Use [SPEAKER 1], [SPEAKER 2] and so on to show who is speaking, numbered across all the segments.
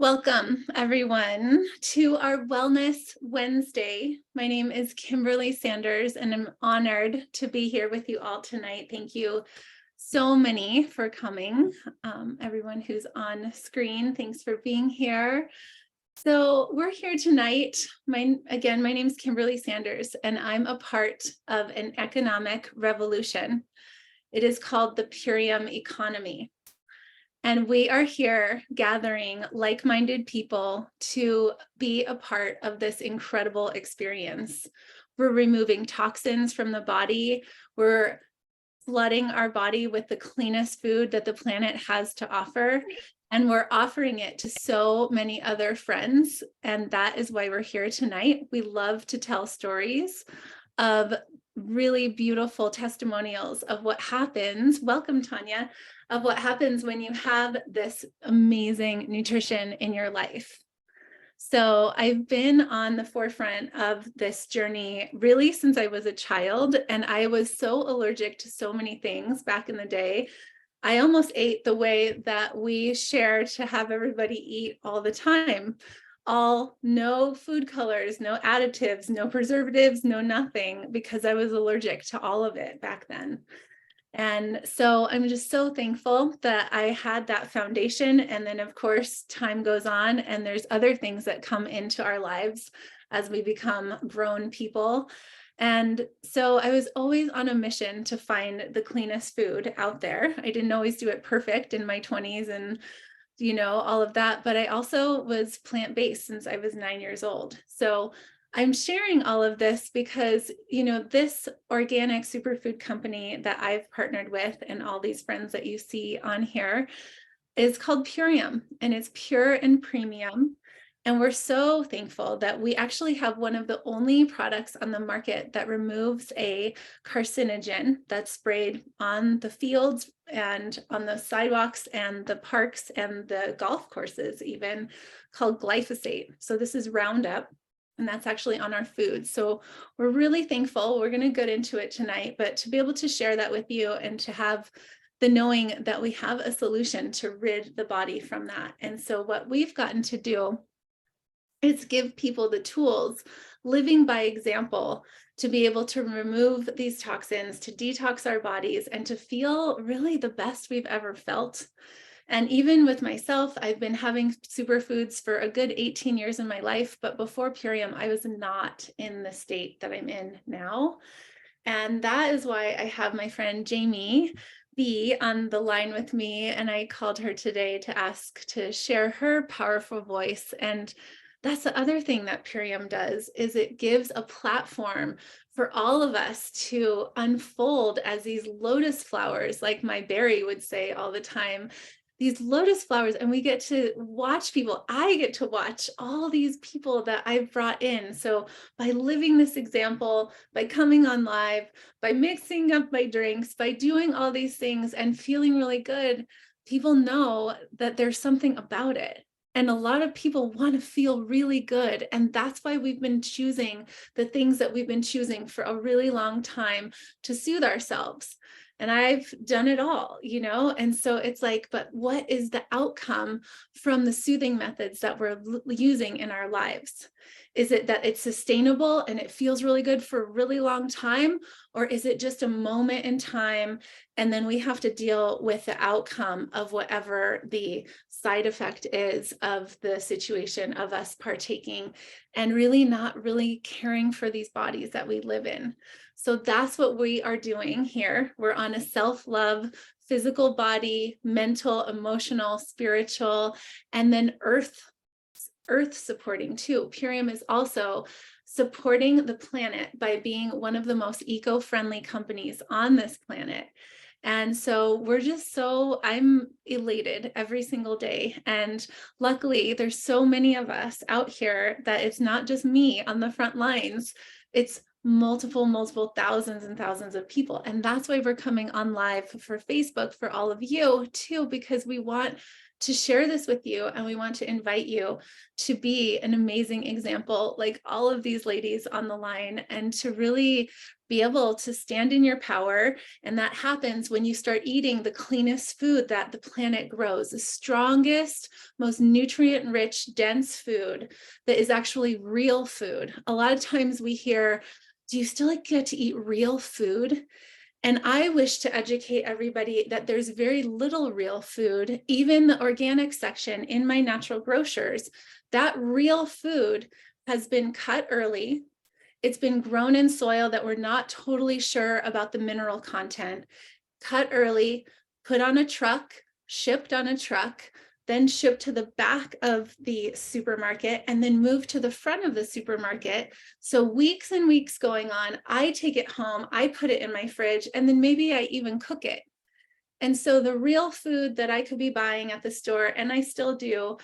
[SPEAKER 1] Welcome, everyone, to our Wellness Wednesday. My name is Kimberly Sanders, and I'm honored to be here with you all tonight. Thank you so many for coming. Everyone who's on screen, thanks for being here. So we're here tonight. My name is Kimberly Sanders, and I'm a part of an economic revolution. It is called the Purium economy. And we are here gathering like-minded people to be a part of this incredible experience. We're removing toxins from the body. We're flooding our body with the cleanest food that the planet has to offer. And we're offering it to so many other friends. And that is why we're here tonight. We love to tell stories of really beautiful testimonials of what happens. Welcome, Tanya. Of what happens when you have this amazing nutrition in your life. So I've been on the forefront of this journey really since I was a child, and I was so allergic to so many things back in the day. I almost ate the way that we share to have everybody eat all the time. No food colors, no additives, no preservatives, no nothing, because I was allergic to all of it back then. And so I'm just so thankful that I had that foundation. And then, of course, time goes on and there's other things that come into our lives as we become grown people. And so I was always on a mission to find the cleanest food out there. I didn't always do it perfect in my 20s and all of that, but I also was plant-based since I was 9 years old. So I'm sharing all of this because, this organic superfood company that I've partnered with and all these friends that you see on here is called Purium, and it's pure and premium. And we're so thankful that we actually have one of the only products on the market that removes a carcinogen that's sprayed on the fields and on the sidewalks and the parks and the golf courses even, called glyphosate. So this is Roundup. And that's actually on our food. So we're really thankful. We're going to get into it tonight, but to be able to share that with you and to have the knowing that we have a solution to rid the body from that. And so what we've gotten to do is give people the tools, living by example, to be able to remove these toxins, to detox our bodies, and to feel really the best we've ever felt. And even with myself, I've been having superfoods for a good 18 years in my life, but before Purium, I was not in the state that I'm in now. And that is why I have my friend Jamie B on the line with me, and I called her today to ask to share her powerful voice. And that's the other thing that Purium does, is it gives a platform for all of us to unfold as these lotus flowers, like my Barry would say all the time, these lotus flowers, and we get to watch people. I get to watch all these people that I've brought in. So by living this example, by coming on live, by mixing up my drinks, by doing all these things and feeling really good, people know that there's something about it. And a lot of people want to feel really good. And that's why we've been choosing the things that we've been choosing for a really long time to soothe ourselves. And I've done it all, and so it's like, but what is the outcome from the soothing methods that we're using in our lives? Is it that it's sustainable and it feels really good for a really long time? Or is it just a moment in time? And then we have to deal with the outcome of whatever the side effect is of the situation of us partaking and really not really caring for these bodies that we live in. So that's what we are doing here. We're on a self-love, physical body, mental, emotional, spiritual, and then earth supporting too. Purium is also supporting the planet by being one of the most eco-friendly companies on this planet. And so I'm elated every single day. And luckily, there's so many of us out here that it's not just me on the front lines. It's multiple thousands and thousands of people. And that's why we're coming on live for Facebook for all of you too, because we want to share this with you. And we want to invite you to be an amazing example, like all of these ladies on the line, and to really be able to stand in your power. And that happens when you start eating the cleanest food that the planet grows, the strongest, most nutrient-rich, dense food that is actually real food. A lot of times we hear, do you still get to eat real food? And I wish to educate everybody that there's very little real food, even the organic section in my natural grocers. That real food has been cut early. It's been grown in soil that we're not totally sure about the mineral content, cut early, put on a truck, shipped on a truck, then shipped to the back of the supermarket, and then moved to the front of the supermarket. So weeks and weeks going on, I take it home, I put it in my fridge, and then maybe I even cook it. And so the real food that I could be buying at the store, and I still do,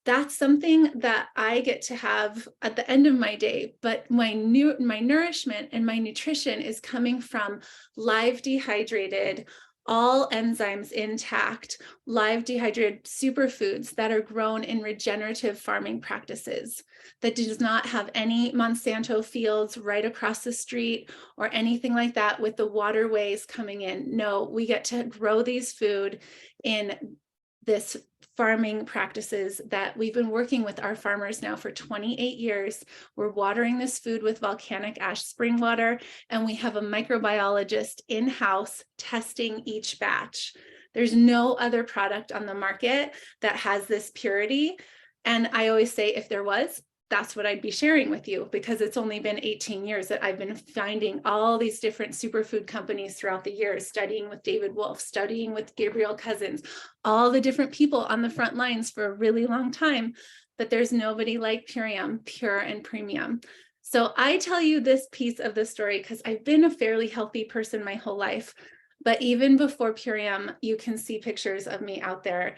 [SPEAKER 1] that's something that I get to have at the end of my day. But my nourishment and my nutrition is coming from live dehydrated, all enzymes intact, live dehydrated superfoods that are grown in regenerative farming practices that does not have any Monsanto fields right across the street or anything like that with the waterways coming in. No, we get to grow these food in this farming practices that we've been working with our farmers now for 28 years. We're watering this food with volcanic ash spring water, and we have a microbiologist in-house testing each batch. There's no other product on the market that has this purity. And I always say, if there was, that's what I'd be sharing with you, because it's only been 18 years that I've been finding all these different superfood companies throughout the years, studying with David Wolf, studying with Gabriel Cousins, all the different people on the front lines for a really long time. But there's nobody like Purium, pure and premium. So I tell you this piece of the story because I've been a fairly healthy person my whole life. But even before Purium, you can see pictures of me out there.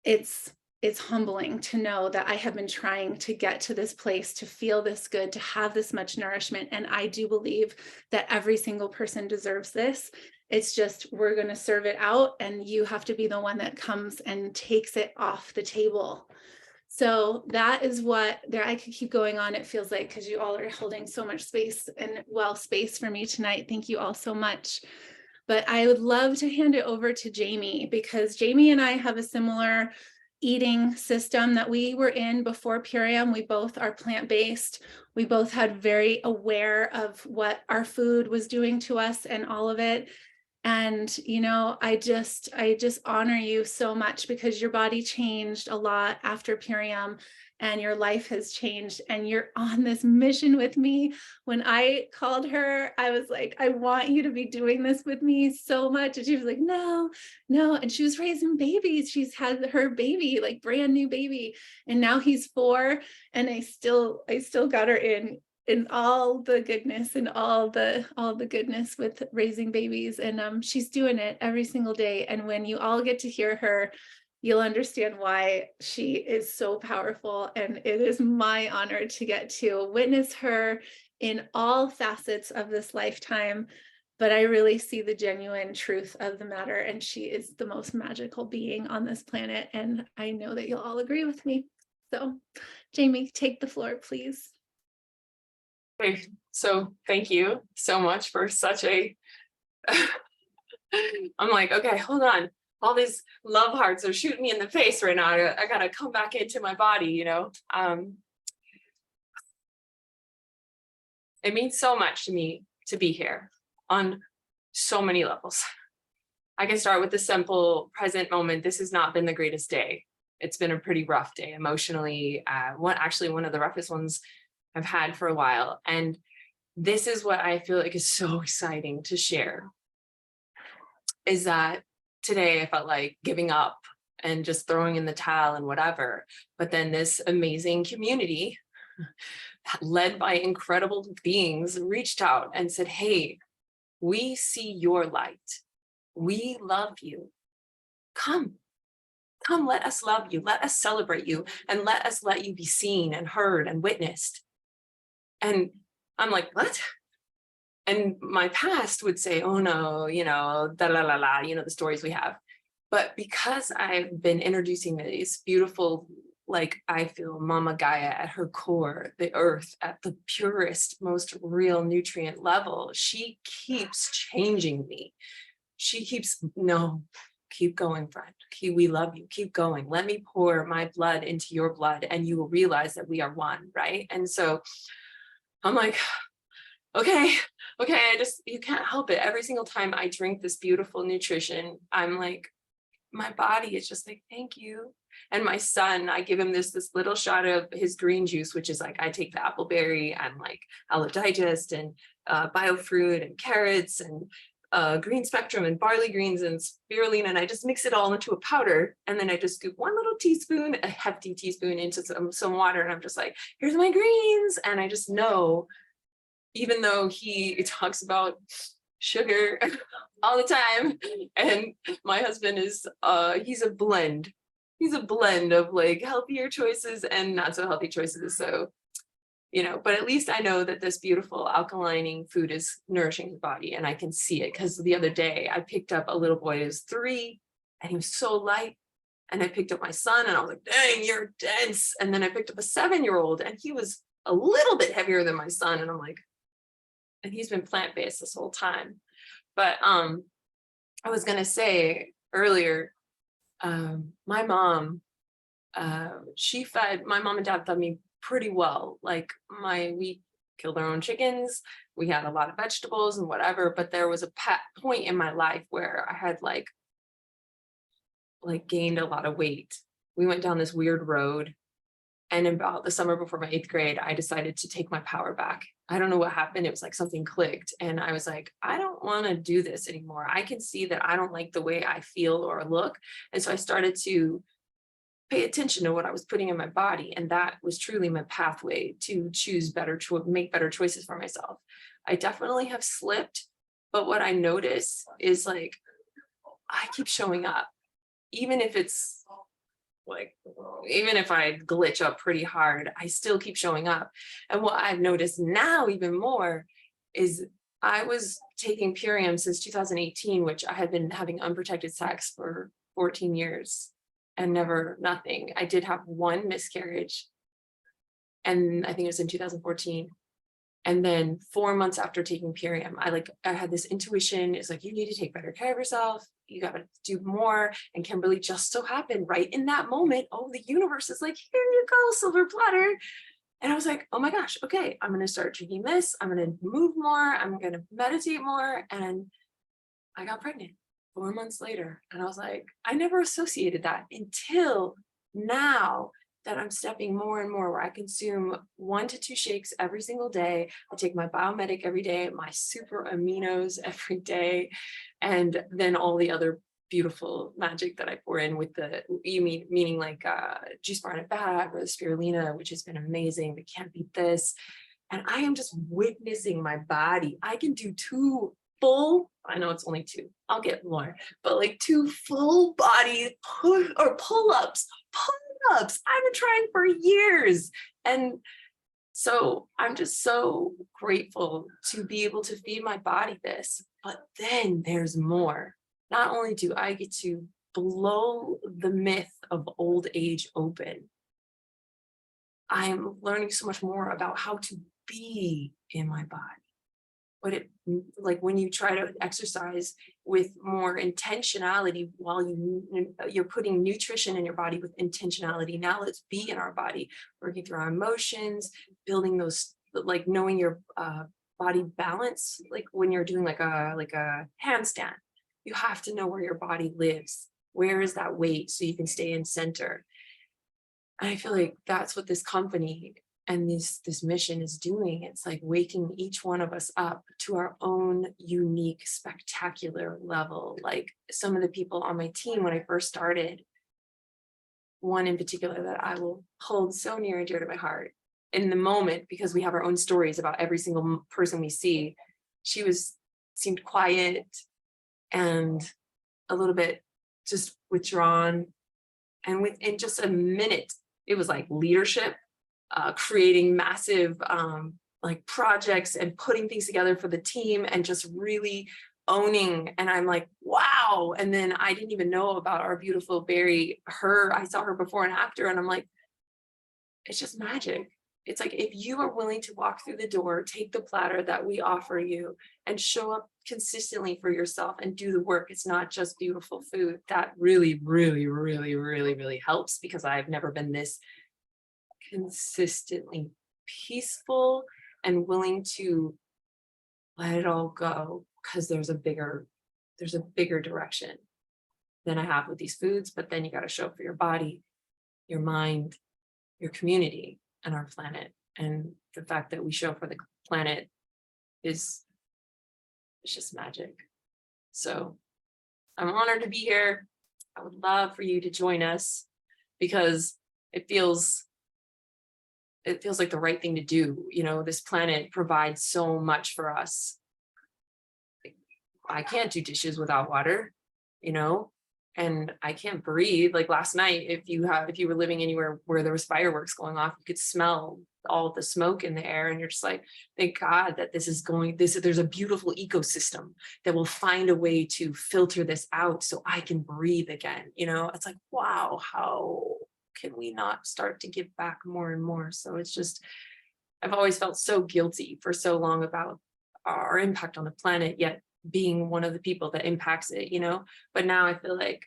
[SPEAKER 1] It's humbling to know that I have been trying to get to this place, to feel this good, to have this much nourishment. And I do believe that every single person deserves this. It's just, we're going to serve it out, and you have to be the one that comes and takes it off the table. So that is what there, I could keep going on. It feels like, because you all are holding so much space and space for me tonight. Thank you all so much. But I would love to hand it over to Jamie, because Jamie and I have a similar eating system that we were in before Purium. We both are plant-based. We both had very aware of what our food was doing to us and all of it. And, you know, I just honor you so much, because your body changed a lot after Purium, and your life has changed, and you're on this mission with me. When I called her, I was like, I want you to be doing this with me so much. And she was like, no. And she was raising babies. She's had her baby, like brand new baby. And now he's 4. And I still got her in all the goodness and all the goodness with raising babies. And she's doing it every single day. And when you all get to hear her, you'll understand why she is so powerful. And it is my honor to get to witness her in all facets of this lifetime. But I really see the genuine truth of the matter. And she is the most magical being on this planet. And I know that you'll all agree with me. So Jamie, take the floor, please.
[SPEAKER 2] Okay, so thank you so much for such a, I'm like, okay, hold on. All these love hearts are shooting me in the face right now. I gotta come back into my body, you know. It means so much to me to be here on so many levels. I can start with the simple present moment. This has not been the greatest day. It's been a pretty rough day emotionally. One of the roughest ones I've had for a while. And this is what I feel like is so exciting to share, is that today I felt like giving up and just throwing in the towel and whatever. But then this amazing community led by incredible beings reached out and said, hey, we see your light. We love you. Come, let us love you. Let us celebrate you, and let you be seen and heard and witnessed. And I'm like, what? And my past would say, oh no, you know, da la la la, you know, the stories we have. But because I've been introducing these beautiful, like I feel Mama Gaia at her core, the earth at the purest, most real nutrient level, she keeps changing me. She keeps, no, keep going, friend. We love you. Keep going. Let me pour my blood into your blood and you will realize that we are one, right? And so I'm like, okay, you can't help it. Every single time I drink this beautiful nutrition, I'm like, my body is just like, thank you. And my son, I give him this little shot of his green juice, which is like, I take the appleberry and like Aloe Digest and biofruit and carrots and green spectrum and barley greens and spirulina, and I just mix it all into a powder. And then I just scoop one little teaspoon, a hefty teaspoon, into some water. And I'm just like, here's my greens. And I just know, even though he talks about sugar all the time, and my husband is he's a blend of like healthier choices and not so healthy choices. So, you know, but at least I know that this beautiful alkalining food is nourishing his body, and I can see it. Because the other day I picked up a little boy who was 3 and he was so light, and I picked up my son and I was like, dang, you're dense. And then I picked up a 7-year-old and he was a little bit heavier than my son, and I'm like, and he's been plant-based this whole time. But I was gonna say earlier, my mom, my mom and dad fed me pretty well. Like we killed our own chickens. We had a lot of vegetables and whatever, but there was a point in my life where I had like gained a lot of weight. We went down this weird road. And about the summer before my 8th grade, I decided to take my power back. I don't know what happened. It was like something clicked. And I was like, I don't want to do this anymore. I can see that I don't like the way I feel or look. And so I started to pay attention to what I was putting in my body. And that was truly my pathway to choose better, make better choices for myself. I definitely have slipped. But what I notice is like, I keep showing up, even if it's like, even if I glitch up pretty hard, I still keep showing up. And what I've noticed now even more is I was taking Purium since 2018, which I had been having unprotected sex for 14 years and nothing. I did have 1 miscarriage, and I think it was in 2014. And then 4 months after taking Purium, I had this intuition. It's like, you need to take better care of yourself. You got to do more. And Kimberly just so happened right in that moment. Oh, the universe is like, here you go, silver platter. And I was like, oh my gosh, okay, I'm going to start drinking this. I'm going to move more. I'm going to meditate more. And I got pregnant 4 months later. And I was like, I never associated that until now, that I'm stepping more and more, where I consume 1 to 2 shakes every single day. I take my biomedic every day, my super aminos every day, and then all the other beautiful magic that I pour in with meaning like juice bar in a bag or the spirulina, which has been amazing. We can't beat this. And I am just witnessing my body. I can do 2 full, I know it's only 2, I'll get more, but like 2 full body pull-ups. I've been trying for years. And so I'm just so grateful to be able to feed my body this. But then there's more. Not only do I get to blow the myth of old age open, I'm learning so much more about how to be in my body. But like when you try to exercise with more intentionality, while you're putting nutrition in your body with intentionality. Now let's be in our body, working through our emotions, building those, like knowing your body balance. Like when you're doing like a handstand, you have to know where your body lives. Where is that weight so you can stay in center? And I feel like that's what this company and this mission is doing. It's like waking each one of us up to our own unique, spectacular level. Like some of the people on my team when I first started, one in particular that I will hold so near and dear to my heart in the moment, because we have our own stories about every single person we see. She seemed quiet and a little bit just withdrawn. And within just a minute, it was like leadership, creating massive like projects and putting things together for the team, and just really owning, and I'm like, wow. And then I didn't even know about our beautiful berry, I saw her before and after, and I'm like, it's just magic. It's like, if you are willing to walk through the door, take the platter that we offer you and show up consistently for yourself and do the work. It's not just beautiful food. That really, really, really, really, really helps, because I've never been this consistently peaceful and willing to let it all go, because there's a bigger direction than I have with these foods. But then you got to show up for your body, your mind, your community, and our planet. And the fact that we show up for the planet is, it's just magic. So I'm honored to be here. I would love for you to join us, because it feels like the right thing to do. You know, this planet provides so much for us. I can't do dishes without water, you know, and I can't breathe. Like last night, if you were living anywhere where there was fireworks going off, you could smell all the smoke in the air, and you're just like, thank God that there's a beautiful ecosystem that will find a way to filter this out so I can breathe again. You know, it's like, wow, how can we not start to give back more and more? So it's just, I've always felt so guilty for so long about our impact on the planet, yet being one of the people that impacts it, you know. But now I feel like,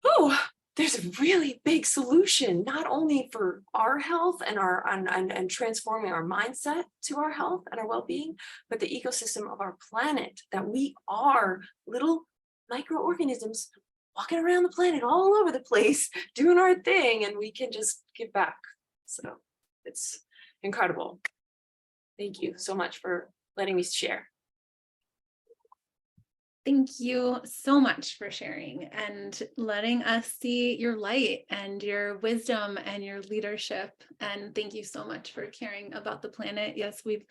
[SPEAKER 2] oh, there's a really big solution, not only for our health and and transforming our mindset to our health and our well-being, but the ecosystem of our planet, that we are little microorganisms walking around the planet all over the place, doing our thing, and we can just give back. So it's incredible. Thank you so much for letting me share.
[SPEAKER 1] Thank you so much for sharing and letting us see your light and your wisdom and your leadership. And thank you so much for caring about the planet. Yes, we've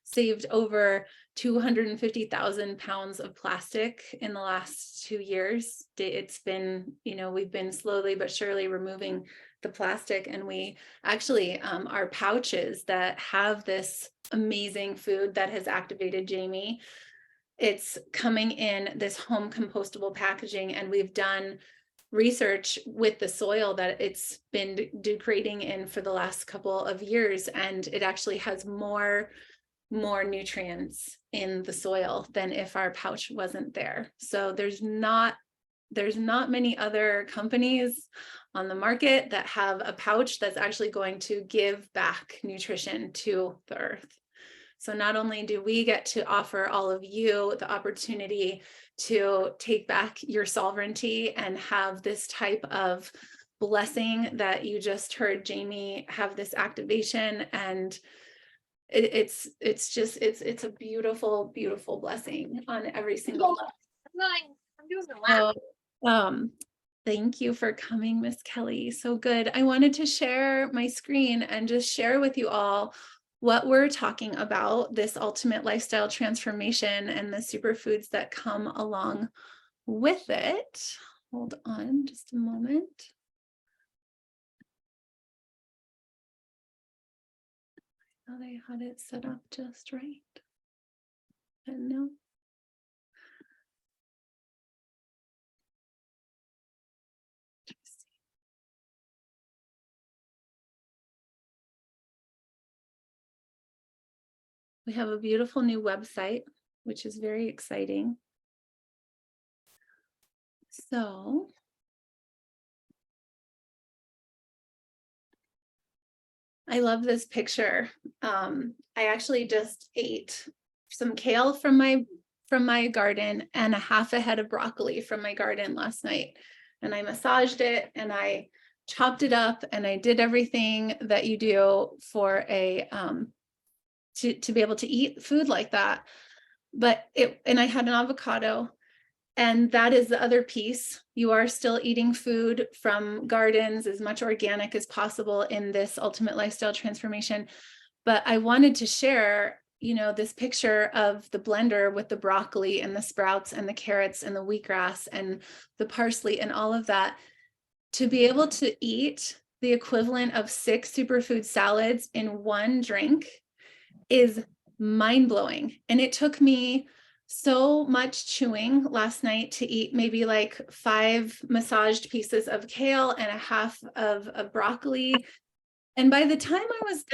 [SPEAKER 1] saved over 250,000 pounds of plastic in the last 2 years. It's been, you know, we've been slowly but surely removing the plastic, and we actually, our pouches that have this amazing food that has activated Jamie, it's coming in this home compostable packaging, and we've done research with the soil that it's been degrading in for the last couple of years, and it actually has more nutrients in the soil than if our pouch wasn't there. So there's not many other companies on the market that have a pouch that's actually going to give back nutrition to the earth. So not only do we get to offer all of you the opportunity to take back your sovereignty and have this type of blessing that you just heard Jamie have this activation, and it's a beautiful, beautiful blessing on every single level. I'm doing the lap. So, thank you for coming, Miss Kelly. So good. I wanted to share my screen and just share with you all what we're talking about, this ultimate lifestyle transformation and the superfoods that come along with it. Hold on just a moment. I thought I had it set up just right. And no. We have a beautiful new website, which is very exciting. So I love this picture. I actually just ate some kale from my garden and a half a head of broccoli from my garden last night. And I massaged it and I chopped it up and I did everything that you do for a to be able to eat food like that. And I had an avocado, and that is the other piece. You are still eating food from gardens, as much organic as possible in this ultimate lifestyle transformation. But I wanted to share, you know, this picture of the blender with the broccoli and the sprouts and the carrots and the wheatgrass and the parsley and all of that, to be able to eat the equivalent of 6 superfood salads in one drink is mind-blowing. And it took me so much chewing last night to eat maybe like 5 massaged pieces of kale and a half of a broccoli. And by the time I was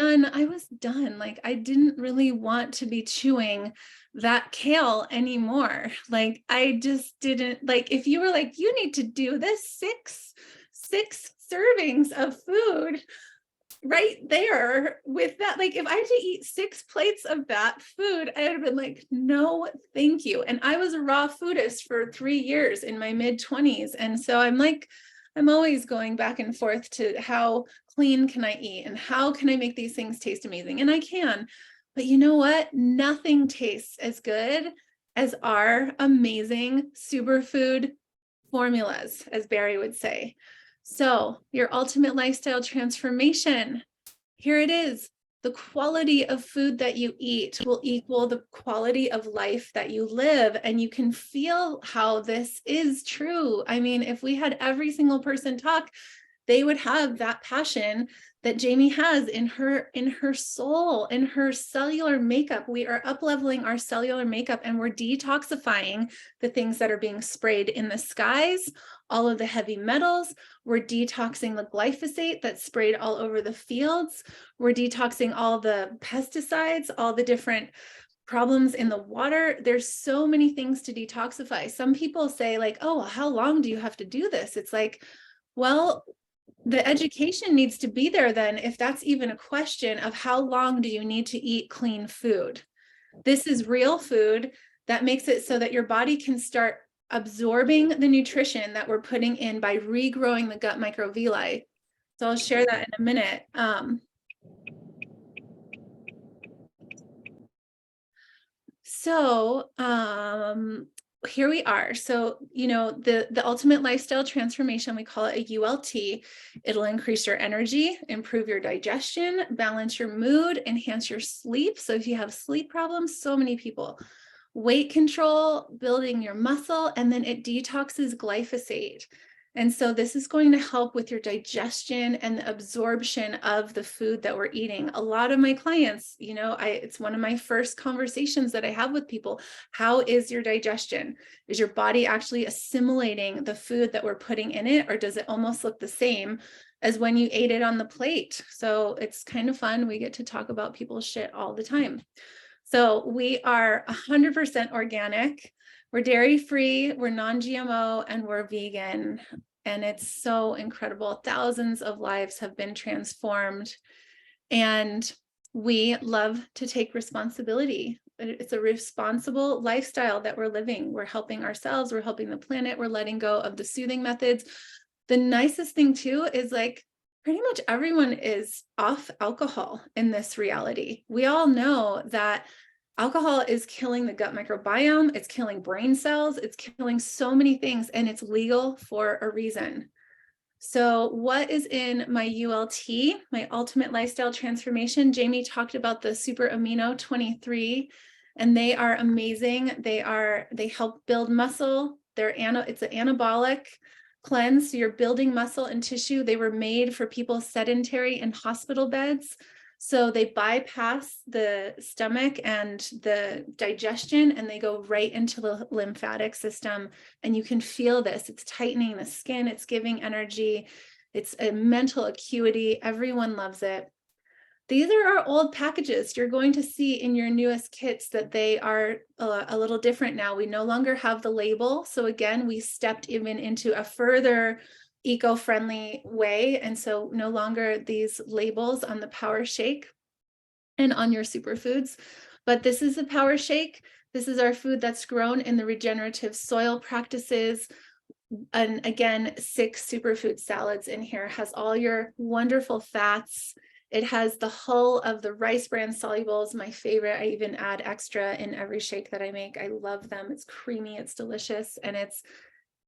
[SPEAKER 1] done. Like, I didn't really want to be chewing that kale anymore. Like, I just didn't like, if you were like, you need to do this six servings of food right there with that, like, if I had to eat 6 plates of that food, I would have been like, no, thank you. And I was a raw foodist for 3 years in my mid-20s. And so I'm like, I'm always going back and forth to how clean can I eat and how can I make these things taste amazing? And I can, but you know what? Nothing tastes as good as our amazing superfood formulas, as Barry would say. So your ultimate lifestyle transformation, here it is. The quality of food that you eat will equal the quality of life that you live. And you can feel how this is true. I mean, if we had every single person talk, they would have that passion that Jamie has in her soul, in her cellular makeup. We are up-leveling our cellular makeup, and we're detoxifying the things that are being sprayed in the skies, all of the heavy metals. We're detoxing the glyphosate that's sprayed all over the fields. We're detoxing all the pesticides, all the different problems in the water. There's so many things to detoxify. Some people say like, oh, how long do you have to do this? It's like, well, the education needs to be there then, if that's even a question of how long do you need to eat clean food. This is real food that makes it so that your body can start absorbing the nutrition that we're putting in by regrowing the gut microvilli. So I'll share that in a minute. Here we are. So, you know, the ultimate lifestyle transformation, we call it a ULT. It'll increase your energy, improve your digestion, balance your mood, enhance your sleep. So if you have sleep problems, so many people, weight control, building your muscle, and then it detoxes glyphosate. And so this is going to help with your digestion and the absorption of the food that we're eating. A lot of my clients, you know, it's one of my first conversations that I have with people. How is your digestion? Is your body actually assimilating the food that we're putting in it, or does it almost look the same as when you ate it on the plate? So it's kind of fun. We get to talk about people's shit all the time. So we are 100% organic. We're dairy-free, we're non-GMO, and we're vegan. And it's so incredible. Thousands of lives have been transformed. And we love to take responsibility. It's a responsible lifestyle that we're living. We're helping ourselves, we're helping the planet, we're letting go of the soothing methods. The nicest thing too is like, pretty much everyone is off alcohol in this reality. We all know that alcohol is killing the gut microbiome, it's killing brain cells, it's killing so many things, and it's legal for a reason. So what is in my ULT, my ultimate lifestyle transformation? Jamie talked about the super amino 23, and they are amazing. They help build muscle. It's an anabolic cleanse. So you're building muscle and tissue. They were made for people sedentary in hospital beds. So they bypass the stomach and the digestion, and they go right into the lymphatic system. And you can feel this. It's tightening the skin. It's giving energy. It's a mental acuity. Everyone loves it. These are our old packages. You're going to see in your newest kits that they are a little different now. We no longer have the label. So again, we stepped even into a further eco-friendly way. And so no longer these labels on the Power Shake and on your superfoods, but this is a Power Shake. This is our food that's grown in the regenerative soil practices. And again, 6 superfood salads in here, has all your wonderful fats. It has the hull of the rice bran solubles, my favorite. I even add extra in every shake that I make. I love them. It's creamy, it's delicious, and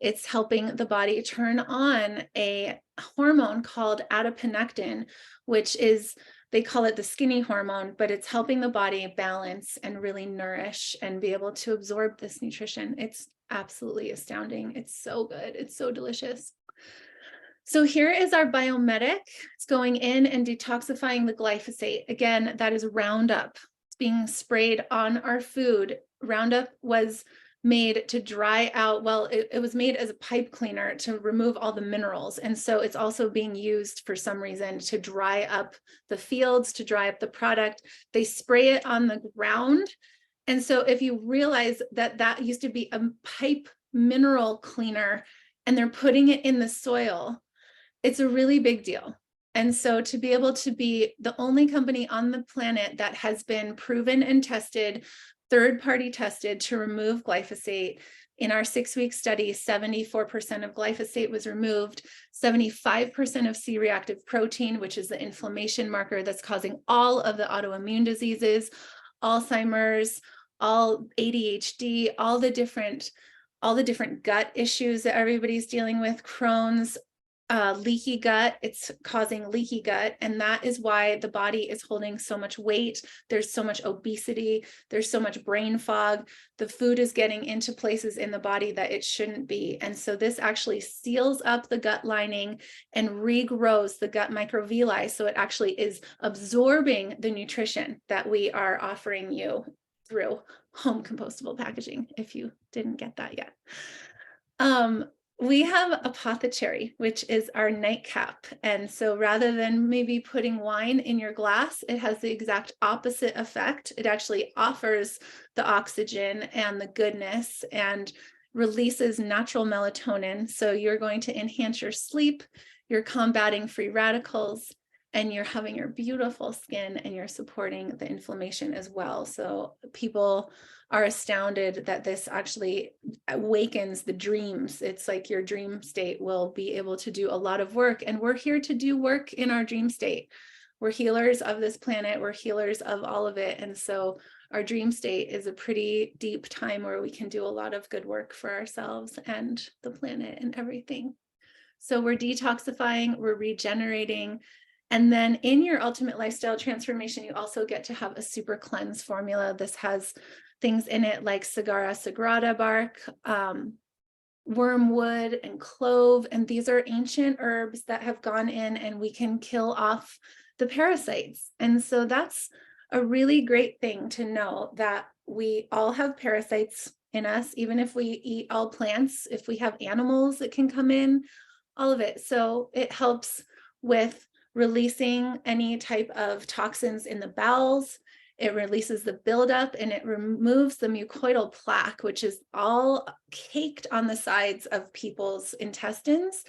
[SPEAKER 1] it's helping the body turn on a hormone called adiponectin, which is, they call it the skinny hormone, but it's helping the body balance and really nourish and be able to absorb this nutrition. It's absolutely astounding. It's so good. It's so delicious. So here is our biomedic. It's going in and detoxifying the glyphosate. Again, that is Roundup. It's being sprayed on our food. Roundup was made to dry out, well, it was made as a pipe cleaner to remove all the minerals. And so it's also being used for some reason to dry up the fields, to dry up the product. They spray it on the ground. And so if you realize that that used to be a pipe mineral cleaner and they're putting it in the soil, it's a really big deal. And so to be able to be the only company on the planet that has been proven and tested, third-party tested to remove glyphosate, in our 6-week study, 74% of glyphosate was removed, 75% of C-reactive protein, which is the inflammation marker that's causing all of the autoimmune diseases, Alzheimer's, all ADHD, all the different gut issues that everybody's dealing with, Crohn's, leaky gut. It's causing leaky gut. And that is why the body is holding so much weight. There's so much obesity. There's so much brain fog. The food is getting into places in the body that it shouldn't be. And so this actually seals up the gut lining and regrows the gut microvilli. So it actually is absorbing the nutrition that we are offering you through home compostable packaging, if you didn't get that yet. We have apothecary, which is our nightcap. And so rather than maybe putting wine in your glass, it has the exact opposite effect. It actually offers the oxygen and the goodness and releases natural melatonin. So you're going to enhance your sleep, you're combating free radicals, and you're having your beautiful skin, and you're supporting the inflammation as well. So people are astounded that this actually awakens the dreams. It's like your dream state will be able to do a lot of work, and we're here to do work in our dream state. We're healers of this planet. We're healers of all of it. And so our dream state is a pretty deep time where we can do a lot of good work for ourselves and the planet and everything. So we're detoxifying, we're regenerating. And then in your ultimate lifestyle transformation, you also get to have a super cleanse formula. This has things in it like Sagara sagrada bark, wormwood and clove. And these are ancient herbs that have gone in, and we can kill off the parasites. And so that's a really great thing to know, that we all have parasites in us, even if we eat all plants, if we have animals that can come in, all of it. So it helps with releasing any type of toxins in the bowels. It releases the buildup, and it removes the mucoidal plaque, which is all caked on the sides of people's intestines.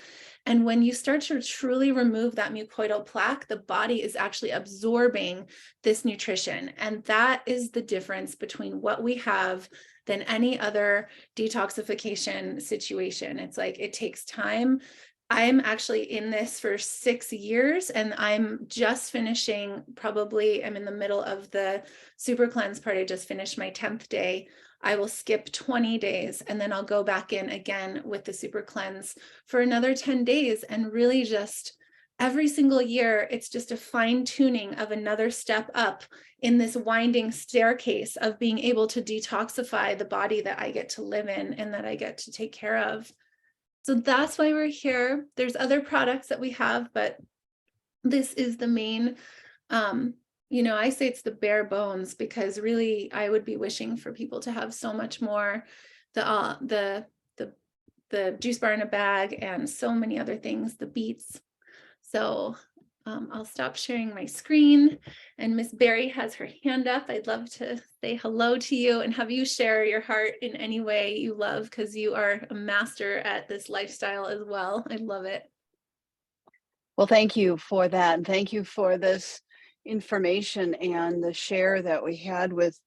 [SPEAKER 1] And when you start to truly remove that mucoidal plaque, the body is actually absorbing this nutrition. And that is the difference between what we have than any other detoxification situation. It's like, it takes time. I'm actually in this for 6 years, and I'm just finishing, I'm in the middle of the super cleanse part. I just finished my 10th day. I will skip 20 days, and then I'll go back in again with the super cleanse for another 10 days. And really just every single year, it's just a fine tuning of another step up in this winding staircase of being able to detoxify the body that I get to live in and that I get to take care of. So that's why we're here. There's other products that we have, but this is the main, I say it's the bare bones, because really I would be wishing for people to have so much more, the juice bar in a bag and so many other things, the beets. So I'll stop sharing my screen, and Miss Barry has her hand up. I'd love to say hello to you and have you share your heart in any way you love, because you are a master at this lifestyle as well. I love it.
[SPEAKER 3] Well, thank you for that. And thank you for this information and the share that we had with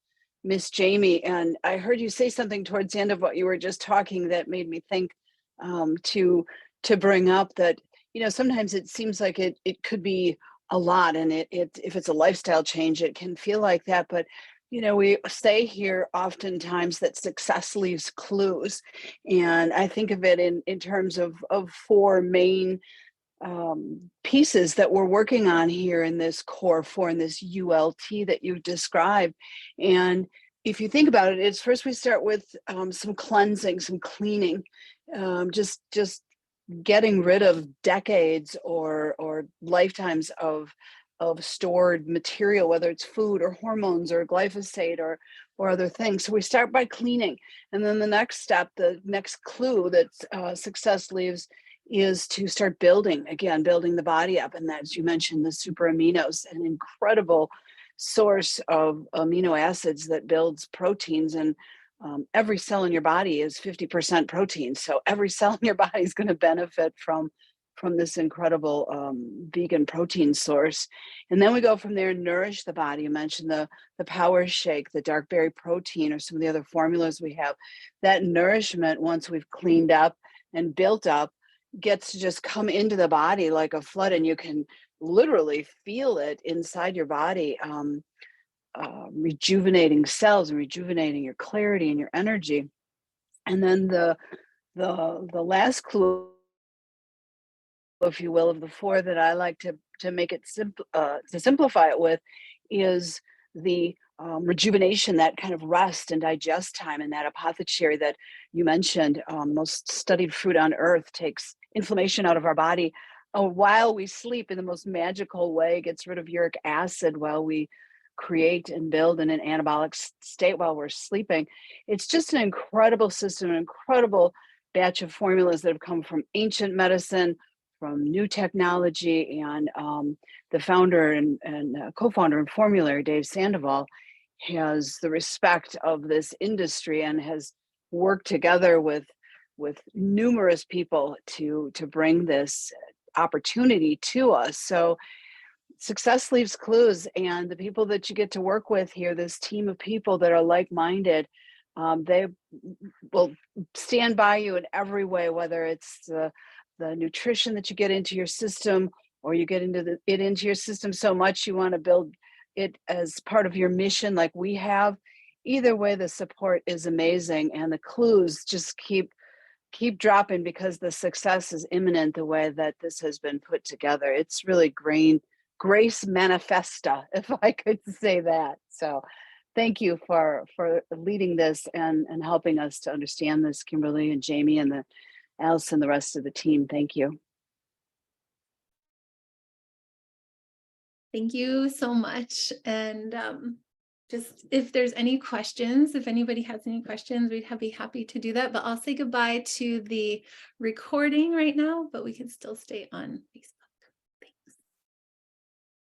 [SPEAKER 3] Miss Jamie. And I heard you say something towards the end of what you were just talking that made me think to bring up that, sometimes it seems like it could be a lot, and if it's a lifestyle change, it can feel like that. But we say here oftentimes that success leaves clues, and I think of it in terms of 4 main pieces that we're working on here in this core 4, in this ULT that you've described. And if you think about it, it's first we start with some cleansing, some cleaning, just getting rid of decades or lifetimes of of stored material, whether it's food or hormones or glyphosate or other things. So we start by cleaning. And then the next step, the next clue that success leaves is to start building, again, building the body up. And as you mentioned, the super aminos, an incredible source of amino acids that builds proteins. And every cell in your body is 50% protein. So every cell in your body is going to benefit from this incredible vegan protein source. And then we go from there and nourish the body. You mentioned the power shake, the dark berry protein, or some of the other formulas we have. That nourishment, once we've cleaned up and built up, gets to just come into the body like a flood, and you can literally feel it inside your body, rejuvenating cells and rejuvenating your clarity and your energy. And then the last clue, if you will, of the four that I like to make it simple, to simplify it with, is the rejuvenation, that kind of rest and digest time, and that apothecary that you mentioned. Most studied fruit on earth takes inflammation out of our body while we sleep in the most magical way, gets rid of uric acid while we create and build in an anabolic state while we're sleeping. It's just an incredible system, an incredible batch of formulas that have come from ancient medicine, from new technology, and the founder and co-founder and formulary, Dave Sandoval, has the respect of this industry and has worked together with numerous people to bring this opportunity to us. So success leaves clues, and the people that you get to work with here, this team of people that are like-minded, they will stand by you in every way, whether it's the nutrition that you get into your system, or you get it into your system so much you want to build it as part of your mission like we have. Either way, the support is amazing, and the clues just keep dropping because the success is imminent the way that this has been put together. It's really grace manifesta, if I could say that. So thank you for leading this and helping us to understand this, Kimberly and Jamie and Alice and the rest of the team. Thank you.
[SPEAKER 1] Thank you so much. And just if there's any questions, if anybody has any questions, we'd be happy to do that. But I'll say goodbye to the recording right now, but we can still stay on Facebook.